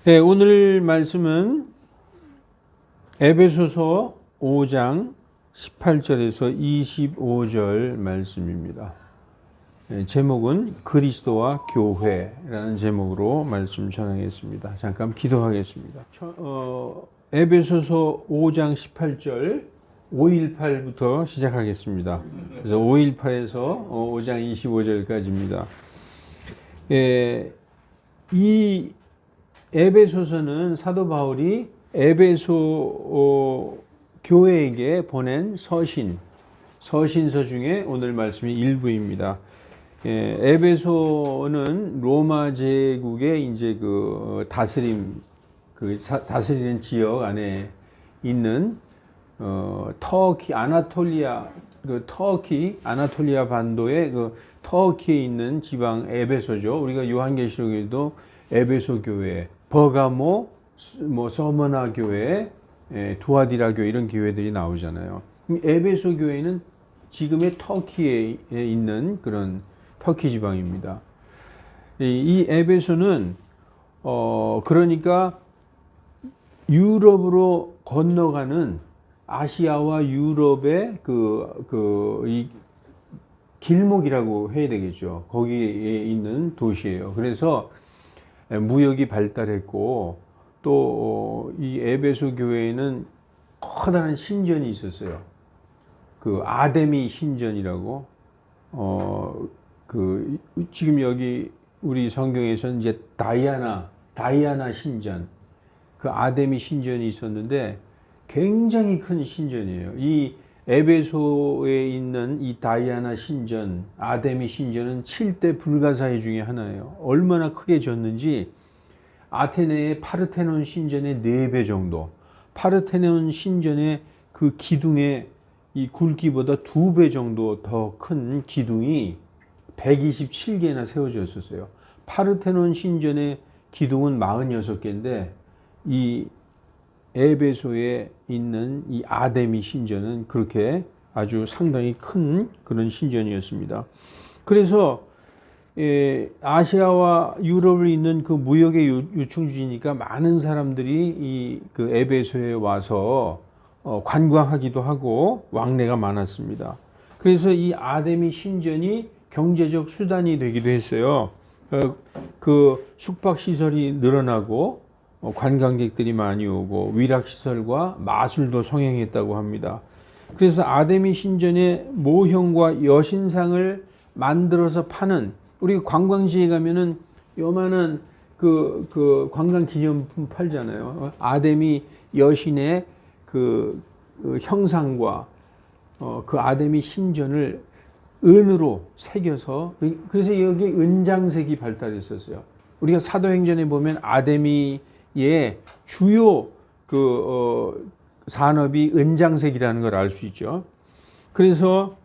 네, 오늘 말씀은 에베소서 5장 18절에서 25절 말씀입니다. 네, 제목은 그리스도와 교회라는 제목으로 말씀 전하겠습니다. 잠깐 기도하겠습니다. 에베소서 5장 18절 518부터 시작하겠습니다. 그래서 518에서 5장 25절까지입니다. 이 에베소서는 사도 바울이 에베소 교회에게 보낸 서신서 중에 오늘 말씀이 일부입니다. 에베소는 로마 제국의 이제 다스리는 지역 안에 있는 터키 아나톨리아 반도의 터키에 있는 지방 에베소죠. 우리가 요한계시록에도 에베소 교회, 버가모, 서머나 교회, 두아디라 교회 이런 교회들이 나오잖아요. 에베소 교회는 지금의 터키에 있는 그런 터키 지방입니다. 이 에베소는 그러니까 유럽으로 건너가는 아시아와 유럽의 이 길목이라고 해야 되겠죠. 거기에 있는 도시예요. 그래서 무역이 발달했고 또 이 에베소 교회에는 커다란 신전이 있었어요. 아데미 신전이라고 지금 여기 우리 성경에서는 이제 다이아나 신전, 아데미 신전이 있었는데 굉장히 큰 신전이에요. 이 에베소에 있는 이 다이아나 신전, 아데미 신전은 7대 불가사의 중에 하나예요. 얼마나 크게 졌는지 아테네의 파르테논 신전의 4배 정도, 파르테논 신전의 그 기둥의 이 굵기보다 2배 정도 더 큰 기둥이 127개나 세워져 있었어요. 파르테논 신전의 기둥은 46개인데 이 에베소에 있는 이 아데미 신전은 그렇게 아주 상당히 큰 그런 신전이었습니다. 그래서 아시아와 유럽을 잇는 그 무역의 유충지니까 많은 사람들이 에베소에 와서 관광하기도 하고 왕래가 많았습니다. 그래서 이 아데미 신전이 경제적 수단이 되기도 했어요. 숙박 시설이 늘어나고 관광객들이 많이 오고 위락시설과 마술도 성행했다고 합니다. 그래서 아데미 신전의 모형과 여신상을 만들어서 파는, 우리가 관광지에 가면은 요만한 관광 기념품 팔잖아요. 아데미 여신의 형상과 아데미 신전을 은으로 새겨서, 그래서 여기 은장색이 발달했었어요. 우리가 사도행전에 보면 아데미의 주요 산업이 은장색이라는 걸 알 수 있죠. 그래서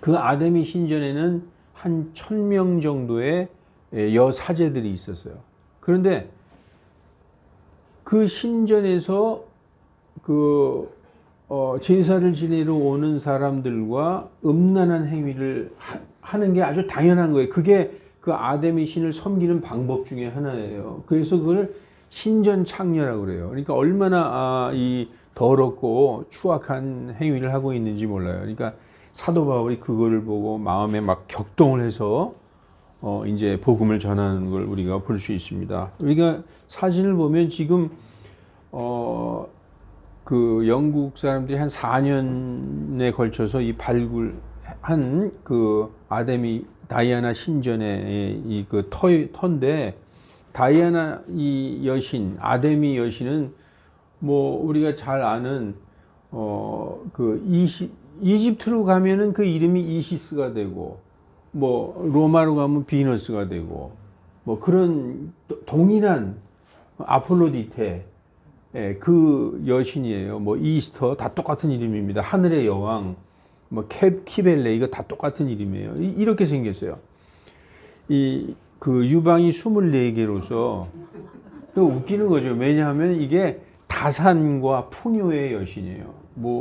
아데미 신전에는 한 1000명 정도의 여사제들이 있었어요. 그런데 그 신전에서 제사를 지내러 오는 사람들과 음란한 행위를 하는 게 아주 당연한 거예요. 그게 아데미 신을 섬기는 방법 중에 하나예요. 그래서 그걸 신전 창녀라고 그래요. 그러니까 얼마나 이 더럽고 추악한 행위를 하고 있는지 몰라요. 그러니까 사도 바울이 그거를 보고 마음에 막 격동을 해서 이제 복음을 전하는 걸 우리가 볼 수 있습니다. 우리가 사진을 보면 지금 영국 사람들이 한 4년에 걸쳐서 이 발굴한 아데미 다이아나 신전의 터인데, 다이아나 이 여신, 아데미 여신은 우리가 잘 아는 이집트로 가면은 그 이름이 이시스가 되고, 로마로 가면 비너스가 되고, 그런 동일한 아폴로디테, 그 여신이에요. 이스터 다 똑같은 이름입니다. 하늘의 여왕, 키벨레 이거 다 똑같은 이름이에요. 이렇게 생겼어요. 유방이 24개로서 또 웃기는 거죠. 왜냐하면 이게 다산과 풍요의 여신이에요.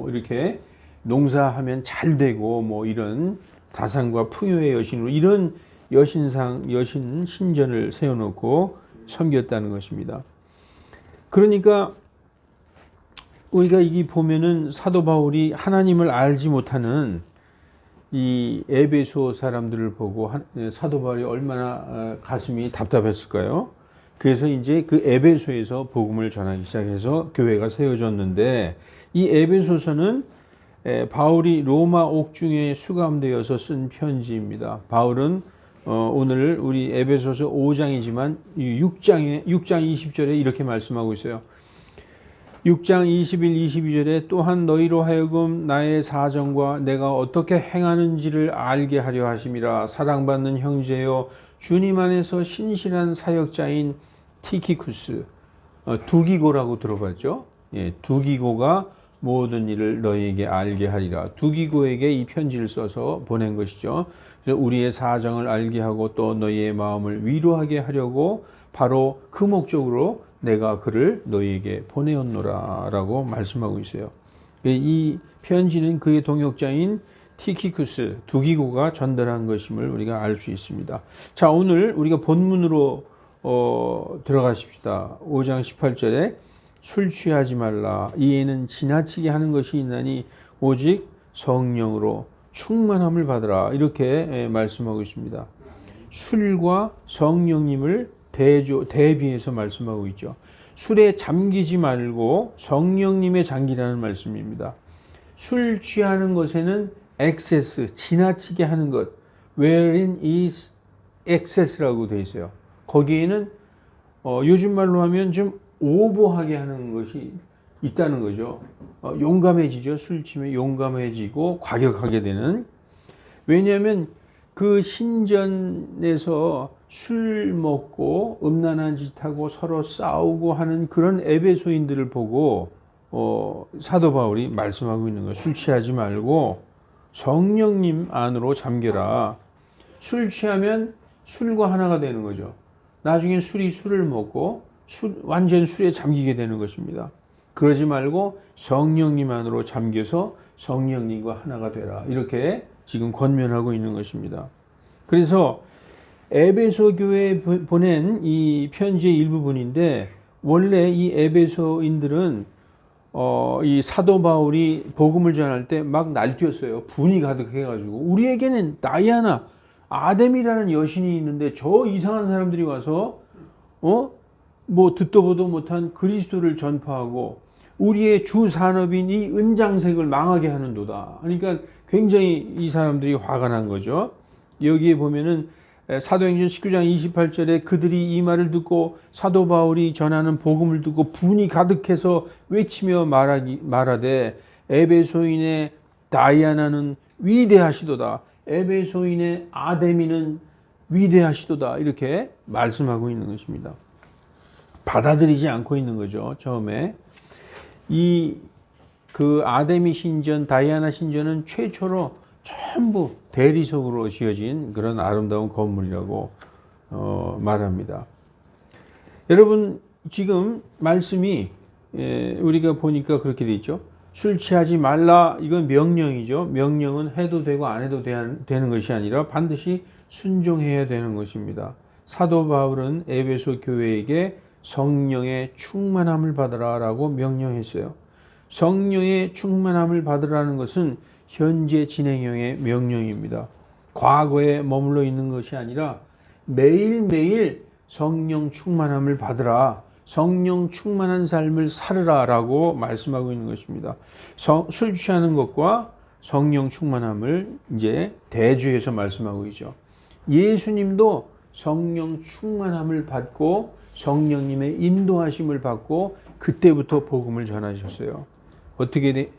이렇게 농사하면 잘 되고 이런 다산과 풍요의 여신으로 이런 여신 신전을 세워놓고 섬겼다는 것입니다. 그러니까 우리가 이 보면은 사도 바울이 하나님을 알지 못하는 이 에베소 사람들을 보고 사도 바울이 얼마나 가슴이 답답했을까요? 그래서 이제 그 에베소에서 복음을 전하기 시작해서 교회가 세워졌는데, 이 에베소서는 바울이 로마 옥중에 수감되어서 쓴 편지입니다. 바울은 오늘 우리 에베소서 5장이지만 6장 20절에 이렇게 말씀하고 있어요. 6장 21, 22절에 또한 너희로 하여금 나의 사정과 내가 어떻게 행하는지를 알게 하려 하심이라. 사랑받는 형제여, 주님 안에서 신실한 사역자인 티키쿠스, 두기고라고 들어봤죠? 예, 두기고가 모든 일을 너희에게 알게 하리라. 두기고에게 이 편지를 써서 보낸 것이죠. 그래서 우리의 사정을 알게 하고 또 너희의 마음을 위로하게 하려고 바로 그 목적으로 내가 그를 너희에게 보내었노라 라고 말씀하고 있어요. 이 편지는 그의 동역자인 티키쿠스, 두기고가 전달한 것임을 우리가 알 수 있습니다. 자, 오늘 우리가 본문으로 들어가십시다. 5장 18절에 술 취하지 말라. 이에는 지나치게 하는 것이 있나니 오직 성령으로 충만함을 받으라. 이렇게 말씀하고 있습니다. 술과 성령님을 대비해서 말씀하고 있죠. 술에 잠기지 말고 성령님에 잠기라는 말씀입니다. 술 취하는 것에는 excess, 지나치게 하는 것, wherein is excess라고 되어 있어요. 거기에는 요즘 말로 하면 좀 오버하게 하는 것이 있다는 거죠. 용감해지죠. 술 취하면 용감해지고 과격하게 되는. 왜냐하면 그 신전에서 술 먹고 음란한 짓하고 서로 싸우고 하는 그런 에베소인들을 보고 사도 바울이 말씀하고 있는 거예요. 술 취하지 말고 성령님 안으로 잠겨라. 술 취하면 술과 하나가 되는 거죠. 나중에 술을 먹고 완전 술에 잠기게 되는 것입니다. 그러지 말고 성령님 안으로 잠겨서 성령님과 하나가 되라. 이렇게 지금 권면하고 있는 것입니다. 그래서 에베소 교회에 보낸 이 편지의 일부분인데, 원래 이 에베소인들은 이 사도 바울이 복음을 전할 때 막 날뛰었어요. 분이 가득해가지고 우리에게는 다이아나, 아담이라는 여신이 있는데 저 이상한 사람들이 와서 뭐 듣도 보도 못한 그리스도를 전파하고 우리의 주 산업인 이 은장색을 망하게 하는도다. 그러니까 굉장히 이 사람들이 화가 난 거죠. 여기에 보면은 사도행전 19장 28절에 그들이 이 말을 듣고 사도 바울이 전하는 복음을 듣고 분이 가득해서 외치며 말하되 에베소인의 다이아나는 위대하시도다. 에베소인의 아데미는 위대하시도다. 이렇게 말씀하고 있는 것입니다. 받아들이지 않고 있는 거죠. 처음에 그 아데미 신전, 다이아나 신전은 최초로 전부 대리석으로 지어진 그런 아름다운 건물이라고 말합니다. 여러분, 지금 말씀이 우리가 보니까 그렇게 돼 있죠. 술 취하지 말라, 이건 명령이죠. 명령은 해도 되고 안 해도 되는 것이 아니라 반드시 순종해야 되는 것입니다. 사도 바울은 에베소 교회에게 성령의 충만함을 받으라 라고 명령했어요. 성령의 충만함을 받으라는 것은 현재 진행형의 명령입니다. 과거에 머물러 있는 것이 아니라 매일매일 성령 충만함을 받으라, 성령 충만한 삶을 살으라 라고 말씀하고 있는 것입니다. 술 취하는 것과 성령 충만함을 이제 대조해서 말씀하고 있죠. 예수님도 성령 충만함을 받고 성령님의 인도하심을 받고 그때부터 복음을 전하셨어요. 어떻게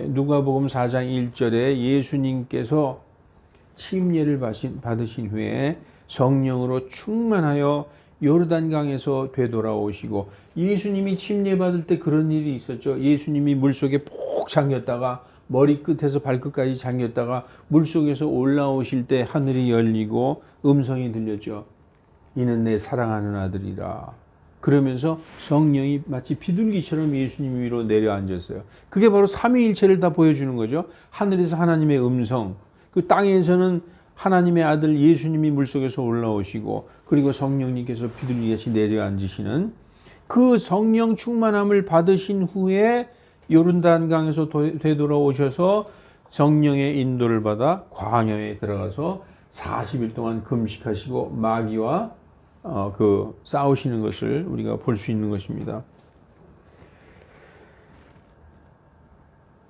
누가복음 4장 1절에 예수님께서 침례를 받으신 후에 성령으로 충만하여 요르단강에서 되돌아오시고, 예수님이 침례 받을 때 그런 일이 있었죠. 예수님이 물속에 푹 잠겼다가 머리끝에서 발끝까지 잠겼다가 물속에서 올라오실 때 하늘이 열리고 음성이 들렸죠. 이는 내 사랑하는 아들이라. 그러면서 성령이 마치 비둘기처럼 예수님 위로 내려앉았어요. 그게 바로 삼위일체를 다 보여주는 거죠. 하늘에서 하나님의 음성, 그 땅에서는 하나님의 아들 예수님이 물속에서 올라오시고 그리고 성령님께서 비둘기같이 내려앉으시는 그 성령 충만함을 받으신 후에 요르단강에서 되돌아오셔서 성령의 인도를 받아 광야에 들어가서 40일 동안 금식하시고 마귀와 싸우시는 것을 우리가 볼 수 있는 것입니다.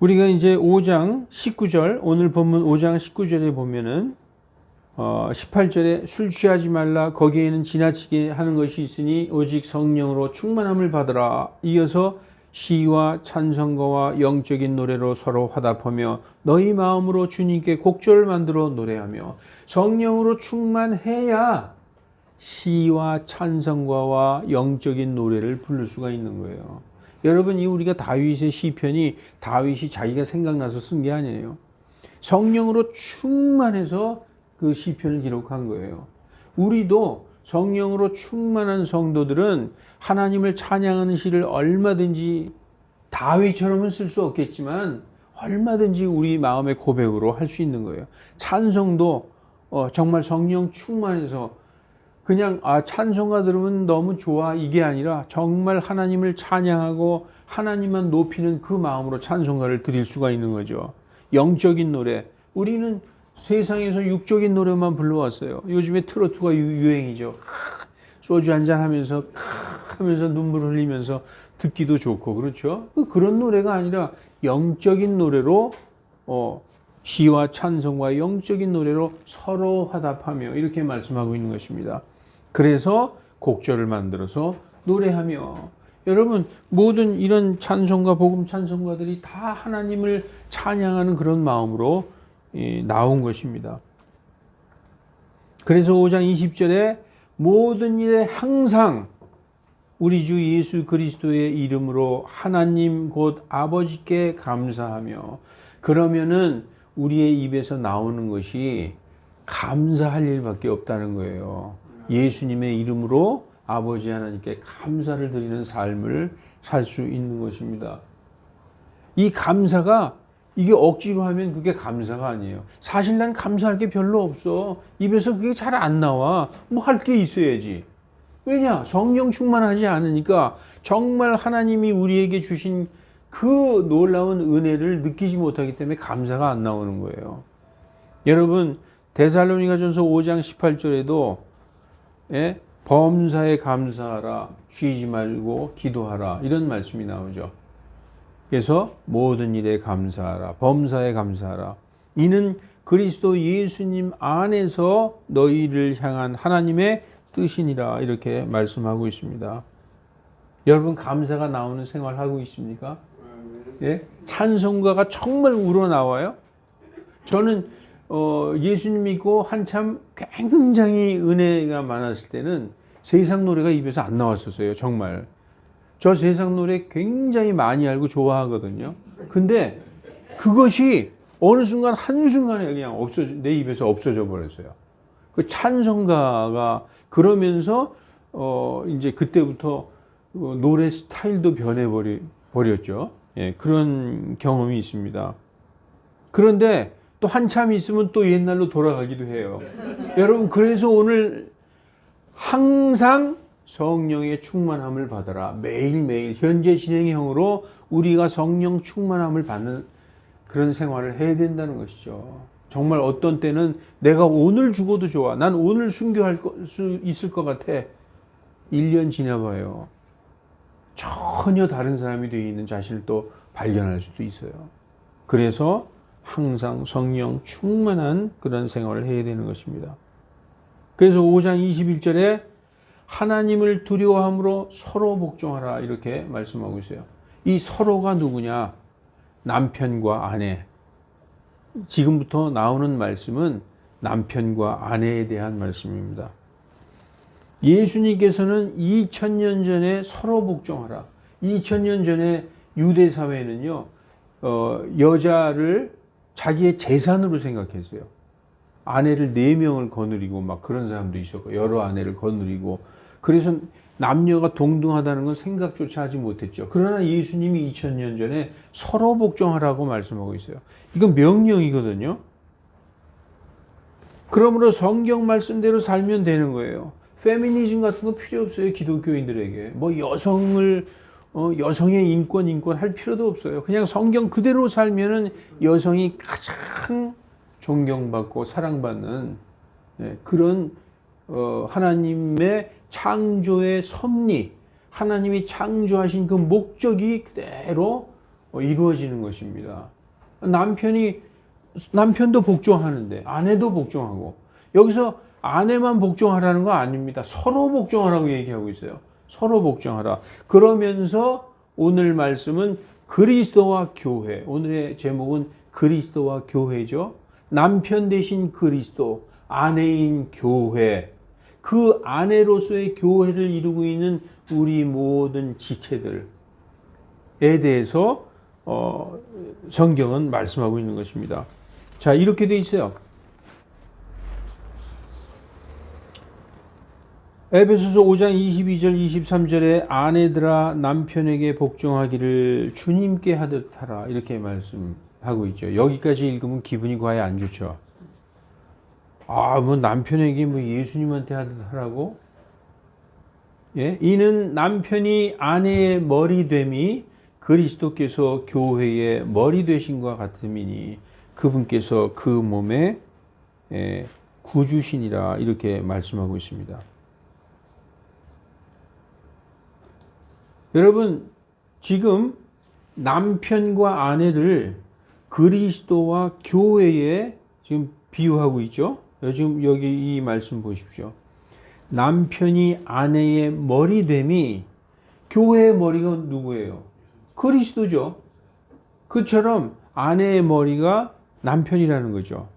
우리가 이제 5장 19절, 오늘 본문 5장 19절에 보면은 18절에 술 취하지 말라 거기에는 지나치게 하는 것이 있으니 오직 성령으로 충만함을 받으라. 이어서 시와 찬송가와 영적인 노래로 서로 화답하며 너희 마음으로 주님께 곡절을 만들어 노래하며 성령으로 충만해야 시와 찬송가와 영적인 노래를 부를 수가 있는 거예요. 여러분, 이 우리가 다윗의 시편이 다윗이 자기가 생각나서 쓴 게 아니에요. 성령으로 충만해서 그 시편을 기록한 거예요. 우리도 성령으로 충만한 성도들은 하나님을 찬양하는 시를 얼마든지 다윗처럼은 쓸 수 없겠지만 얼마든지 우리 마음의 고백으로 할 수 있는 거예요. 찬송도 정말 성령 충만해서 그냥 찬송가 들으면 너무 좋아 이게 아니라 정말 하나님을 찬양하고 하나님만 높이는 그 마음으로 찬송가를 드릴 수가 있는 거죠. 영적인 노래, 우리는 세상에서 육적인 노래만 불러왔어요. 요즘에 트로트가 유행이죠. 소주 한잔 하면서 눈물 흘리면서 듣기도 좋고 그렇죠. 그런 노래가 아니라 영적인 노래로 시와 찬송과 영적인 노래로 서로 화답하며 이렇게 말씀하고 있는 것입니다. 그래서 곡절을 만들어서 노래하며, 여러분 모든 이런 찬송가 복음 찬송가들이 다 하나님을 찬양하는 그런 마음으로 나온 것입니다. 그래서 5장 20절에 모든 일에 항상 우리 주 예수 그리스도의 이름으로 하나님 곧 아버지께 감사하며, 그러면은 우리의 입에서 나오는 것이 감사할 일밖에 없다는 거예요. 예수님의 이름으로 아버지 하나님께 감사를 드리는 삶을 살 수 있는 것입니다. 이 감사가 이게 억지로 하면 그게 감사가 아니에요. 사실 난 감사할 게 별로 없어. 입에서 그게 잘 안 나와. 뭐 할 게 있어야지. 왜냐? 성령 충만하지 않으니까 정말 하나님이 우리에게 주신 그 놀라운 은혜를 느끼지 못하기 때문에 감사가 안 나오는 거예요. 여러분, 데살로니가전서 5장 18절에도 범사에 감사하라, 쉬지 말고 기도하라, 이런 말씀이 나오죠. 그래서 모든 일에 감사하라, 범사에 감사하라. 이는 그리스도 예수님 안에서 너희를 향한 하나님의 뜻이니라, 이렇게 말씀하고 있습니다. 여러분, 감사가 나오는 생활 하고 있습니까? 예? 찬송가가 정말 우러나와요. 저는 예수님 믿고 한참 굉장히 은혜가 많았을 때는 세상 노래가 입에서 안 나왔었어요. 정말. 저 세상 노래 굉장히 많이 알고 좋아하거든요. 근데 그것이 어느 순간 한순간에 그냥 내 입에서 없어져 버렸어요. 그 찬송가가 그러면서 이제 그때부터 노래 스타일도 버렸죠. 예, 그런 경험이 있습니다. 그런데 또 한참 있으면 또 옛날로 돌아가기도 해요. 여러분, 그래서 오늘 항상 성령의 충만함을 받아라. 매일매일 현재 진행형으로 우리가 성령 충만함을 받는 그런 생활을 해야 된다는 것이죠. 정말 어떤 때는 내가 오늘 죽어도 좋아. 난 오늘 순교할 수 있을 것 같아. 1년 지나봐요. 전혀 다른 사람이 되어 있는 자신을 또 발견할 수도 있어요. 그래서 항상 성령 충만한 그런 생활을 해야 되는 것입니다. 그래서 5장 21절에 하나님을 두려워함으로 서로 복종하라, 이렇게 말씀하고 있어요. 이 서로가 누구냐? 남편과 아내. 지금부터 나오는 말씀은 남편과 아내에 대한 말씀입니다. 예수님께서는 2000년 전에 서로 복종하라. 2000년 전에 유대 사회는요, 여자를 자기의 재산으로 생각했어요. 아내를 4명을 거느리고 막 그런 사람도 있었고, 여러 아내를 거느리고, 그래서 남녀가 동등하다는 건 생각조차 하지 못했죠. 그러나 예수님이 2000년 전에 서로 복종하라고 말씀하고 있어요. 이건 명령이거든요. 그러므로 성경 말씀대로 살면 되는 거예요. 페미니즘 같은 거 필요 없어요. 기독교인들에게. 뭐 여성의 인권 할 필요도 없어요. 그냥 성경 그대로 살면은 여성이 가장 존경받고 사랑받는 그런 하나님의 창조의 섭리, 하나님이 창조하신 그 목적이 그대로 이루어지는 것입니다. 남편도 복종하는데 아내도 복종하고, 여기서 아내만 복종하라는 거 아닙니다. 서로 복종하라고 얘기하고 있어요. 서로 복종하라. 그러면서 오늘 말씀은 그리스도와 교회, 오늘의 제목은 그리스도와 교회죠. 남편 대신 그리스도, 아내인 교회, 그 아내로서의 교회를 이루고 있는 우리 모든 지체들에 대해서 성경은 말씀하고 있는 것입니다. 자, 이렇게 돼 있어요. 에베소서 5장 22절 23절에 아내들아 남편에게 복종하기를 주님께 하듯 하라, 이렇게 말씀하고 있죠. 여기까지 읽으면 기분이 과연 안 좋죠. 뭐 남편에게 뭐 예수님한테 하듯 하라고? 예? 이는 남편이 아내의 머리됨이 그리스도께서 교회의 머리 되신과 같음이니 그분께서 그 몸의 구주시니라, 이렇게 말씀하고 있습니다. 여러분, 지금 남편과 아내를 그리스도와 교회에 지금 비유하고 있죠. 지금 여기 이 말씀 보십시오. 남편이 아내의 머리됨이, 교회의 머리가 누구예요? 그리스도죠. 그처럼 아내의 머리가 남편이라는 거죠.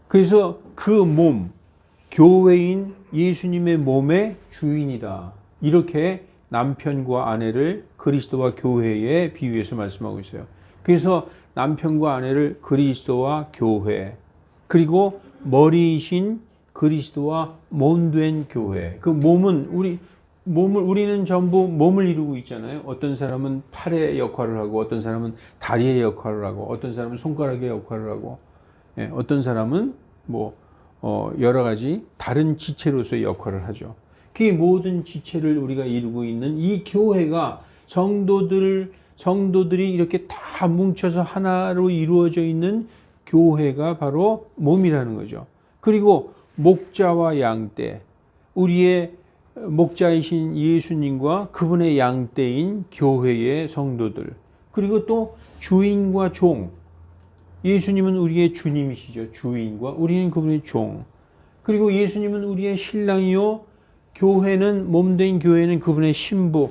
그래서 그 몸, 교회인 예수님의 몸의 주인이다, 이렇게 남편과 아내를 그리스도와 교회에 비유해서 말씀하고 있어요. 그래서 남편과 아내를 그리스도와 교회, 그리고 머리이신 그리스도와 몸된 교회. 그 몸은 우리는 전부 몸을 이루고 있잖아요. 어떤 사람은 팔의 역할을 하고, 어떤 사람은 다리의 역할을 하고, 어떤 사람은 손가락의 역할을 하고, 어떤 사람은 여러 가지 다른 지체로서의 역할을 하죠. 그 모든 지체를 우리가 이루고 있는 이 교회가, 성도들이 이렇게 다 뭉쳐서 하나로 이루어져 있는 교회가 바로 몸이라는 거죠. 그리고 목자와 양떼, 우리의 목자이신 예수님과 그분의 양떼인 교회의 성도들, 그리고 또 주인과 종, 예수님은 우리의 주님이시죠. 주인과 우리는 그분의 종, 그리고 예수님은 우리의 신랑이요, 교회는, 몸된 교회는 그분의 신부,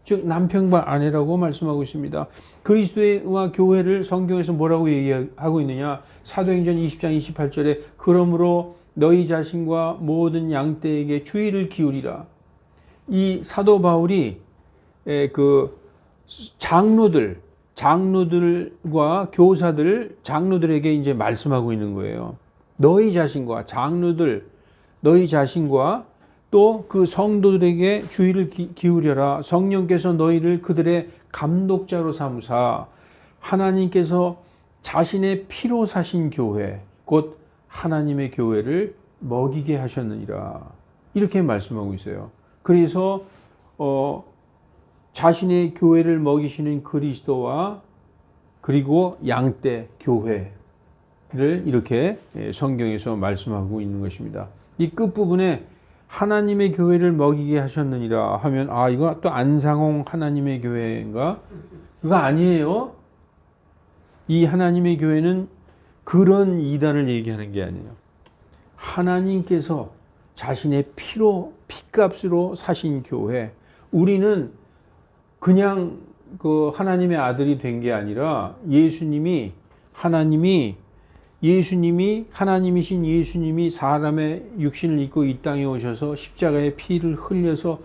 즉 남편과 아내라고 말씀하고 있습니다. 그리스도와 교회를 성경에서 뭐라고 얘기하고 있느냐? 사도행전 20장 28절에 그러므로 너희 자신과 모든 양떼에게 주의를 기울이라. 이 사도 바울이 그 장로들과 교사들, 장로들에게 이제 말씀하고 있는 거예요. 너희 자신과, 너희 자신과 또 그 성도들에게 주의를 기울여라. 성령께서 너희를 그들의 감독자로 삼으사 하나님께서 자신의 피로 사신 교회, 곧 하나님의 교회를 먹이게 하셨느니라, 이렇게 말씀하고 있어요. 그래서 자신의 교회를 먹이시는 그리스도와 그리고 양떼 교회를 이렇게 성경에서 말씀하고 있는 것입니다. 이 끝부분에 하나님의 교회를 먹이게 하셨느니라 하면, 이거 또 안상홍 하나님의 교회인가? 그거 아니에요. 이 하나님의 교회는 그런 이단을 얘기하는 게 아니에요. 하나님께서 자신의 피값으로 사신 교회, 우리는 그냥 그 하나님의 아들이 된 게 아니라 하나님이신 예수님이 사람의 육신을 입고 이 땅에 오셔서 십자가의 피를 흘려서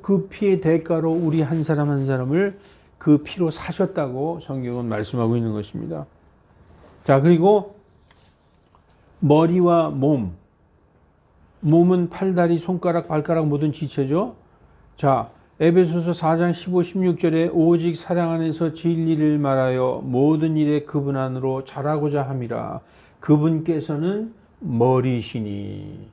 그 피의 대가로 우리 한 사람 한 사람을 그 피로 사셨다고 성경은 말씀하고 있는 것입니다. 자, 그리고 머리와 몸은 팔다리, 손가락, 발가락 모든 지체죠. 자, 에베소서 4장 15, 16절에 오직 사랑 안에서 진리를 말하여 모든 일에 그분 안으로 자라고자 함이라. 그분께서는 머리시니.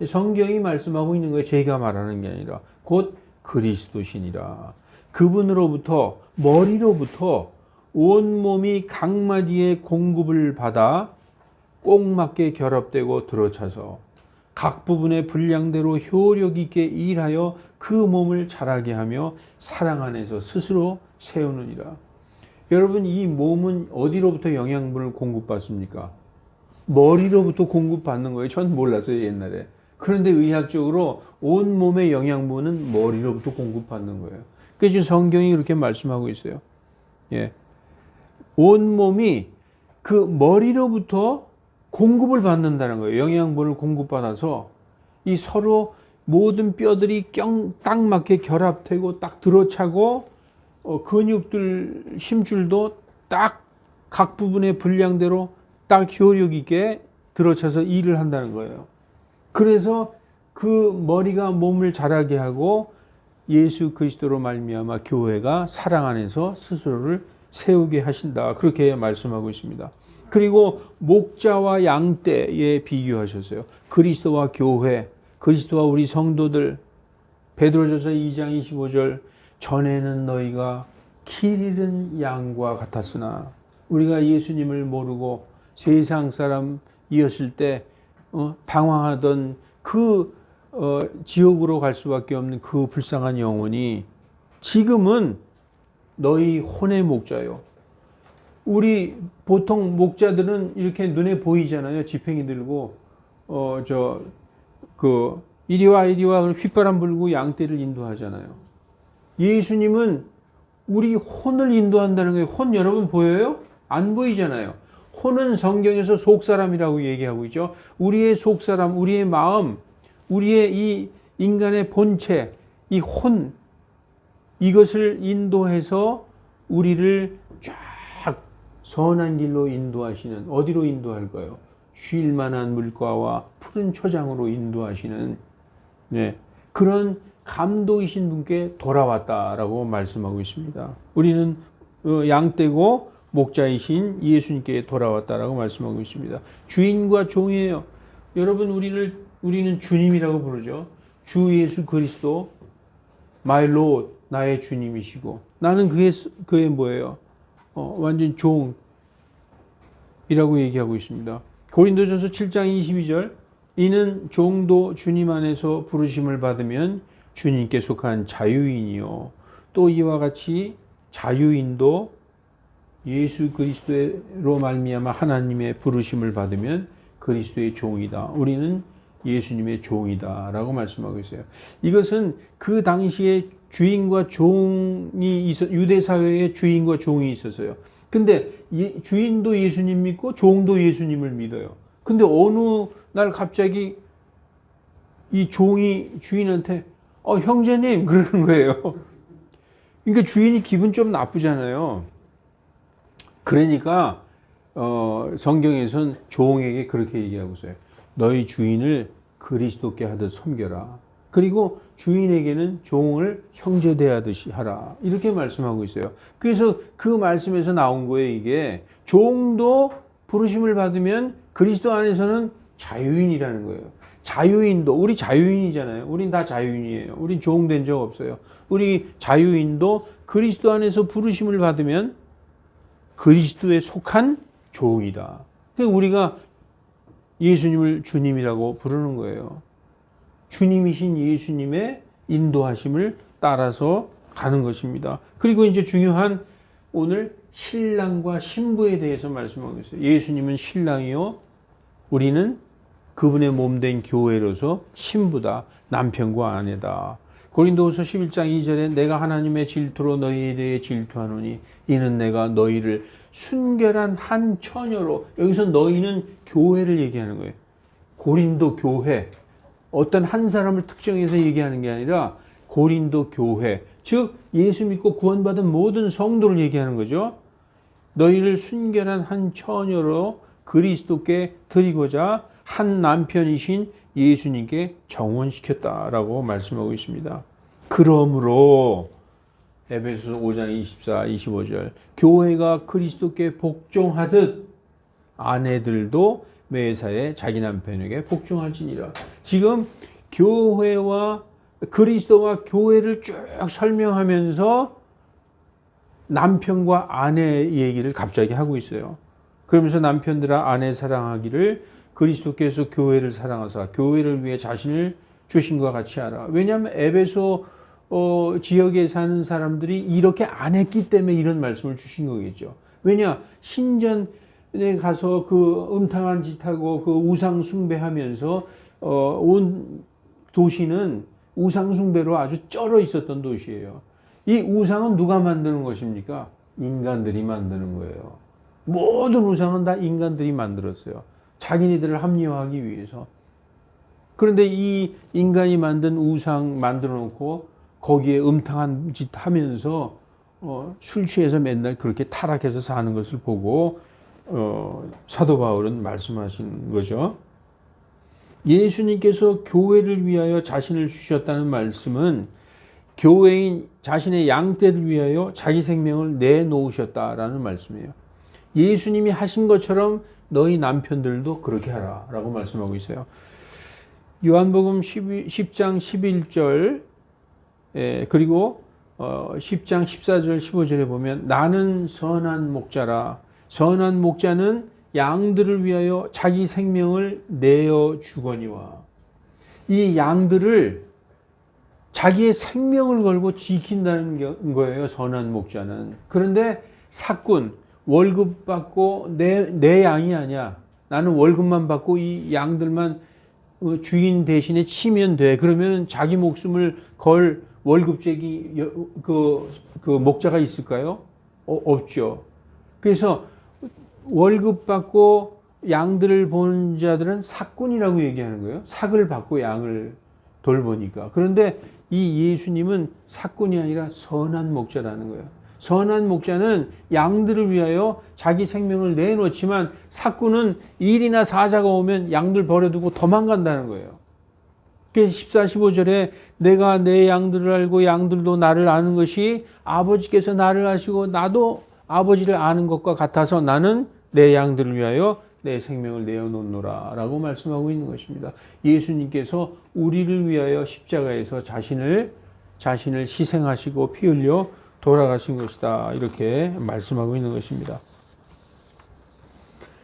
성경이 말씀하고 있는 거예요. 제가 말하는 게 아니라 곧 그리스도시니라. 그분으로부터, 머리로부터 온몸이 각마디의 공급을 받아 꼭 맞게 결합되고 들어차서 각 부분의 분량대로 효력 있게 일하여 그 몸을 자라게 하며 사랑 안에서 스스로 세우느니라. 여러분, 이 몸은 어디로부터 영양분을 공급받습니까? 머리로부터 공급받는 거예요. 전 몰랐어요, 옛날에. 그런데 의학적으로 온 몸의 영양분은 머리로부터 공급받는 거예요. 그래서 지금 성경이 그렇게 말씀하고 있어요. 예. 온 몸이 그 머리로부터 공급을 받는다는 거예요. 영양분을 공급받아서 이 서로 모든 뼈들이 딱 맞게 결합되고 딱 들어차고 근육들, 힘줄도 딱 각 부분의 분량대로 딱 효력 있게 들어차서 일을 한다는 거예요. 그래서 그 머리가 몸을 자라게 하고 예수 그리스도로 말미암아 교회가 사랑 안에서 스스로를 세우게 하신다. 그렇게 말씀하고 있습니다. 그리고 목자와 양떼에 비교하셨어요. 그리스도와 교회, 그리스도와 우리 성도들. 베드로전서 2장 25절 전에는 너희가 길 잃은 양과 같았으나 우리가 예수님을 모르고 세상 사람이었을 때 방황하던 그 지옥으로 갈 수밖에 없는 그 불쌍한 영혼이 지금은 너희 혼의 목자요. 우리 보통 목자들은 이렇게 눈에 보이잖아요. 지팡이 들고 이리 와 휘바람 불고 양떼를 인도하잖아요. 예수님은 우리 혼을 인도한다는 거예요. 혼 여러분 보여요? 안 보이잖아요. 혼은 성경에서 속사람이라고 얘기하고 있죠. 우리의 속사람, 우리의 마음, 우리의 이 인간의 본체, 이 혼, 이것을 인도해서 우리를 쫙 선한 길로 인도하시는, 어디로 인도할까요? 쉴 만한 물가와 푸른 초장으로 인도하시는 그런 감독이신 분께 돌아왔다라고 말씀하고 있습니다. 우리는 양떼고 목자이신 예수님께 돌아왔다라고 말씀하고 있습니다. 주인과 종이에요. 여러분, 우리는 주님이라고 부르죠. 주 예수 그리스도, my Lord, 나의 주님이시고, 나는 그의 뭐예요? 완전 종이라고 얘기하고 있습니다. 고린도전서 7장 22절, 이는 종도 주님 안에서 부르심을 받으면 주님께 속한 자유인이요. 또 이와 같이 자유인도 예수 그리스도로 말미암아 하나님의 부르심을 받으면 그리스도의 종이다. 우리는 예수님의 종이다라고 말씀하고 있어요. 이것은 그 당시에 주인과 종이 유대 사회에 주인과 종이 있었어요. 근데 주인도 예수님 믿고 종도 예수님을 믿어요. 근데 어느 날 갑자기 이 종이 주인한테 형제님 그러는 거예요. 그러니까 주인이 기분 좀 나쁘잖아요. 그러니까 성경에서는 종에게 그렇게 얘기하고 있어요. 너희 주인을 그리스도께 하듯 섬겨라. 그리고 주인에게는 종을 형제 대하듯이 하라. 이렇게 말씀하고 있어요. 그래서 그 말씀에서 나온 거예요. 이게 종도 부르심을 받으면 그리스도 안에서는 자유인이라는 거예요. 자유인도, 우리 자유인이잖아요. 우린 다 자유인이에요. 우린 종 된 적 없어요. 우리 자유인도 그리스도 안에서 부르심을 받으면 그리스도에 속한 종이다. 우리가 예수님을 주님이라고 부르는 거예요. 주님이신 예수님의 인도하심을 따라서 가는 것입니다. 그리고 이제 중요한 오늘 신랑과 신부에 대해서 말씀하고 있어요. 예수님은 신랑이요, 우리는 그분의 몸된 교회로서 신부다. 남편과 아내다. 고린도후서 11장 2절에 내가 하나님의 질투로 너희에 대해 질투하노니 이는 내가 너희를 순결한 한 처녀로, 여기서 너희는 교회를 얘기하는 거예요. 고린도 교회, 어떤 한 사람을 특정해서 얘기하는 게 아니라 고린도 교회, 즉 예수 믿고 구원받은 모든 성도를 얘기하는 거죠. 너희를 순결한 한 처녀로 그리스도께 드리고자 한 남편이신 예수님께 정원시켰다라고 말씀하고 있습니다. 그러므로 에베소서 5장 24, 25절 교회가 그리스도께 복종하듯 아내들도 매사에 자기 남편에게 복종할지니라. 지금 교회와 그리스도와 교회를 쭉 설명하면서 남편과 아내 얘기를 갑자기 하고 있어요. 그러면서 남편들아 아내 사랑하기를 그리스도께서 교회를 사랑하사 교회를 위해 자신을 주신 것 같이 하라. 왜냐하면 에베소 지역에 사는 사람들이 이렇게 안 했기 때문에 이런 말씀을 주신 거겠죠. 왜냐? 신전에 가서 그 음탕한 짓하고 그 우상 숭배하면서 온 도시는 우상 숭배로 아주 쩔어 있었던 도시예요. 이 우상은 누가 만드는 것입니까? 인간들이 만드는 거예요. 모든 우상은 다 인간들이 만들었어요. 자기네들을 합리화하기 위해서. 그런데 이 인간이 만든 우상 만들어 놓고 거기에 음탕한 짓 하면서 술 취해서 맨날 그렇게 타락해서 사는 것을 보고 사도 바울은 말씀하신 거죠. 예수님께서 교회를 위하여 자신을 주셨다는 말씀은 교회인 자신의 양떼를 위하여 자기 생명을 내놓으셨다라는 말씀이에요. 예수님이 하신 것처럼 너희 남편들도 그렇게 하라 라고 말씀하고 있어요. 요한복음 10장 11절 그리고 10장 14절 15절에 보면 나는 선한 목자라. 선한 목자는 양들을 위하여 자기 생명을 내어 주거니와. 이 양들을 자기의 생명을 걸고 지킨다는 거예요. 선한 목자는. 그런데 사꾼 월급 받고 내 양이 아니야. 나는 월급만 받고 이 양들만 주인 대신에 치면 돼. 그러면 자기 목숨을 걸 월급쟁이 그 목자가 있을까요? 없죠. 그래서 월급 받고 양들을 보는 자들은 사꾼이라고 얘기하는 거예요. 삭을 받고 양을 돌보니까. 그런데 이 예수님은 사꾼이 아니라 선한 목자라는 거예요. 선한 목자는 양들을 위하여 자기 생명을 내놓지만 사꾼은 일이나 사자가 오면 양들 버려두고 도망간다는 거예요. 14, 15절에 내가 내 양들을 알고 양들도 나를 아는 것이 아버지께서 나를 아시고 나도 아버지를 아는 것과 같아서 나는 내 양들을 위하여 내 생명을 내어놓노라 라고 말씀하고 있는 것입니다. 예수님께서 우리를 위하여 십자가에서 자신을 희생하시고 피 흘려 돌아가신 것이다 이렇게 말씀하고 있는 것입니다.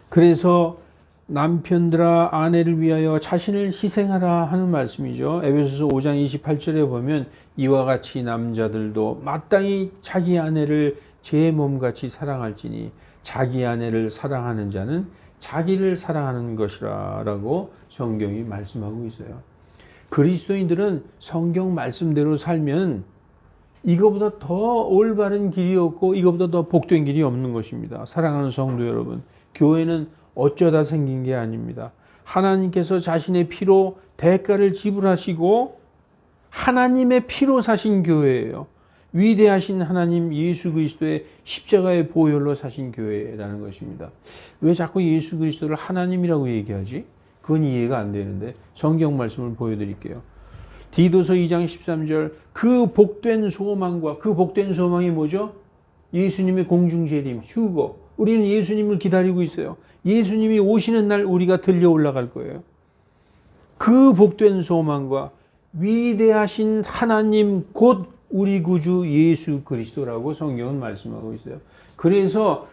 그래서 남편들아 아내를 위하여 자신을 희생하라 하는 말씀이죠. 에베소서 5장 28절에 보면 이와 같이 남자들도 마땅히 자기 아내를 제 몸같이 사랑할지니 자기 아내를 사랑하는 자는 자기를 사랑하는 것이라 라고 성경이 말씀하고 있어요. 그리스도인들은 성경 말씀대로 살면 이거보다 더 올바른 길이 없고 이거보다 더 복된 길이 없는 것입니다. 사랑하는 성도 여러분, 교회는 어쩌다 생긴 게 아닙니다. 하나님께서 자신의 피로 대가를 지불하시고 하나님의 피로 사신 교회예요. 위대하신 하나님 예수 그리스도의 십자가의 보혈로 사신 교회라는 것입니다. 왜 자꾸 예수 그리스도를 하나님이라고 얘기하지? 그건 이해가 안 되는데 성경 말씀을 보여드릴게요. 디도서 2장 13절 그 복된 소망과 그 복된 소망이 뭐죠? 예수님의 공중재림, 휴거. 우리는 예수님을 기다리고 있어요. 예수님이 오시는 날 우리가 들려 올라갈 거예요. 그 복된 소망과 위대하신 하나님 곧 우리 구주 예수 그리스도라고 성경은 말씀하고 있어요. 그래서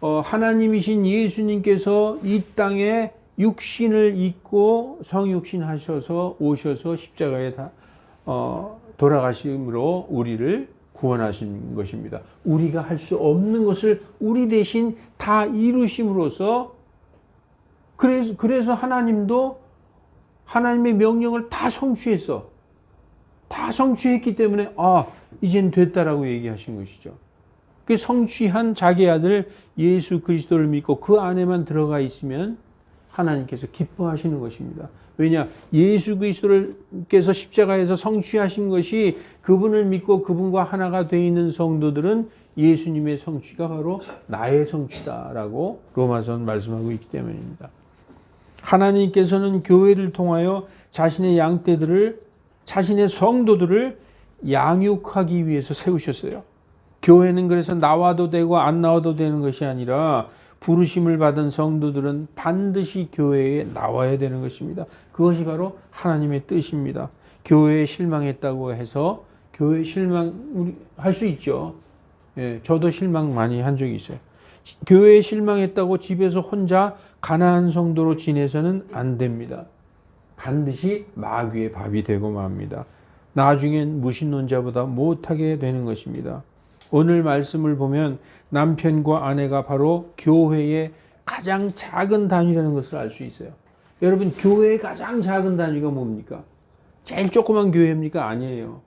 하나님이신 예수님께서 이 땅에 육신을 입고 성육신 하셔서 오셔서 십자가에 돌아가심으로 우리를 구원하신 것입니다. 우리가 할 수 없는 것을 우리 대신 다 이루심으로써 그래서 하나님도 하나님의 명령을 다 성취했어. 다 성취했기 때문에 이젠 됐다라고 얘기하신 것이죠. 그 성취한 자기 아들 예수 그리스도를 믿고 그 안에만 들어가 있으면 하나님께서 기뻐하시는 것입니다. 왜냐? 예수 그리스도께서 십자가에서 성취하신 것이 그분을 믿고 그분과 하나가 되어 있는 성도들은 예수님의 성취가 바로 나의 성취다라고 로마서는 말씀하고 있기 때문입니다. 하나님께서는 교회를 통하여 자신의 양떼들을 자신의 성도들을 양육하기 위해서 세우셨어요. 교회는 그래서 나와도 되고 안 나와도 되는 것이 아니라 부르심을 받은 성도들은 반드시 교회에 나와야 되는 것입니다. 그것이 바로 하나님의 뜻입니다. 교회에 실망했다고 해서 교회 실망 할 수 있죠. 예, 저도 실망 많이 한 적이 있어요. 교회에 실망했다고 집에서 혼자 가난한 성도로 지내서는 안 됩니다. 반드시 마귀의 밥이 되고 맙니다. 나중엔 무신론자보다 못하게 되는 것입니다. 오늘 말씀을 보면 남편과 아내가 바로 교회의 가장 작은 단위라는 것을 알 수 있어요. 여러분, 교회의 가장 작은 단위가 뭡니까? 제일 조그만 교회입니까? 아니에요.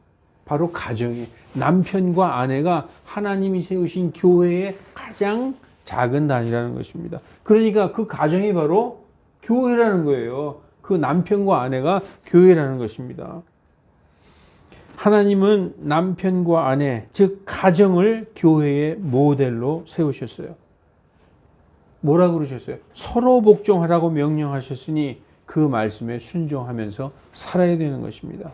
바로 가정이에요. 남편과 아내가 하나님이 세우신 교회의 가장 작은 단위라는 것입니다. 그러니까 그 가정이 바로 교회라는 거예요. 그 남편과 아내가 교회라는 것입니다. 하나님은 남편과 아내, 즉 가정을 교회의 모델로 세우셨어요. 뭐라고 그러셨어요? 서로 복종하라고 명령하셨으니 그 말씀에 순종하면서 살아야 되는 것입니다.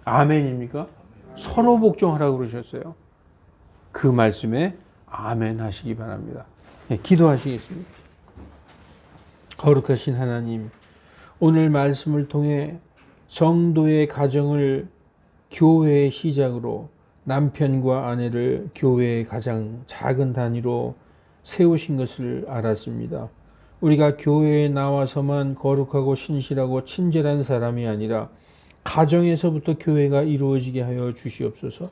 아멘입니까? 서로 복종하라고 그러셨어요. 그 말씀에 아멘 하시기 바랍니다. 네, 기도하시겠습니다. 거룩하신 하나님, 오늘 말씀을 통해 성도의 가정을 교회의 시작으로 남편과 아내를 교회의 가장 작은 단위로 세우신 것을 알았습니다. 우리가 교회에 나와서만 거룩하고 신실하고 친절한 사람이 아니라 가정에서부터 교회가 이루어지게 하여 주시옵소서.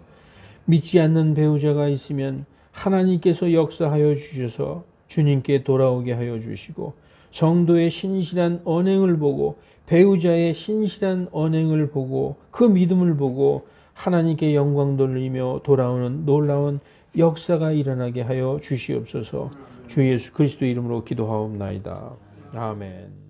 믿지 않는 배우자가 있으면 하나님께서 역사하여 주셔서 주님께 돌아오게 하여 주시고, 성도의 신실한 언행을 보고 배우자의 신실한 언행을 보고 그 믿음을 보고 하나님께 영광 돌리며 돌아오는 놀라운 역사가 일어나게 하여 주시옵소서. 주 예수 그리스도 이름으로 기도하옵나이다. 아멘.